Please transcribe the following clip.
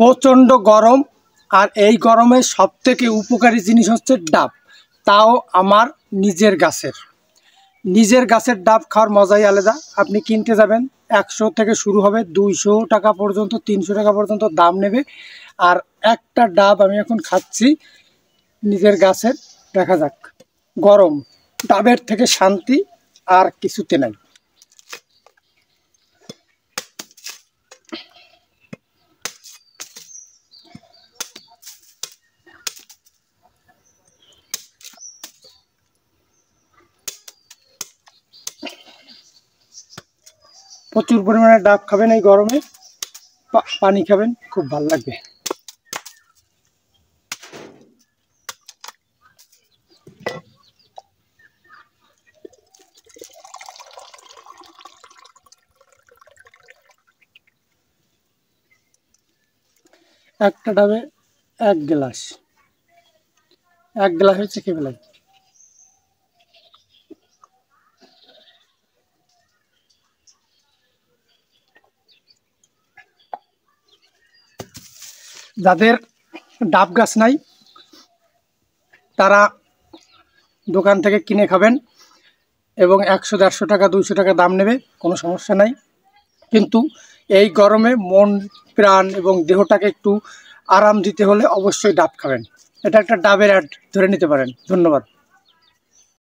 প্রচণ্ড গরম, আর এই গরমে সবথেকে উপকারী জিনিস হচ্ছে ডাব, তাও আমার নিজের গাছের ডাব খাওয়ার মজাই আলাদা। আপনি কিনতে যাবেন 100 থেকে শুরু হবে, 200 টাকা পর্যন্ত, 300 টাকা পর্যন্ত দাম নেবে। আর একটা ডাব আমি এখন খাচ্ছি নিজের গাছের। দেখা যাক, গরম ডাবের থেকে শান্তি আর কিছুতে নাই। প্রচুর পরিমাণে ডাব খাবেন এই গরমে, পানি খাবেন, খুব ভালো লাগবে। একটা ডাবে এক গ্লাস হচ্ছে কি বেলায়। যাদের ডাব গাছ নাই তারা দোকান থেকে কিনে খাবেন, এবং 100-150 টাকা 200 টাকা দাম নেবে, কোনো সমস্যা নাই। কিন্তু এই গরমে মন প্রাণ এবং দেহটাকে একটু আরাম দিতে হলে অবশ্যই ডাব খাবেন। এটা একটা ডাবের অ্যাড ধরে নিতে পারেন। ধন্যবাদ।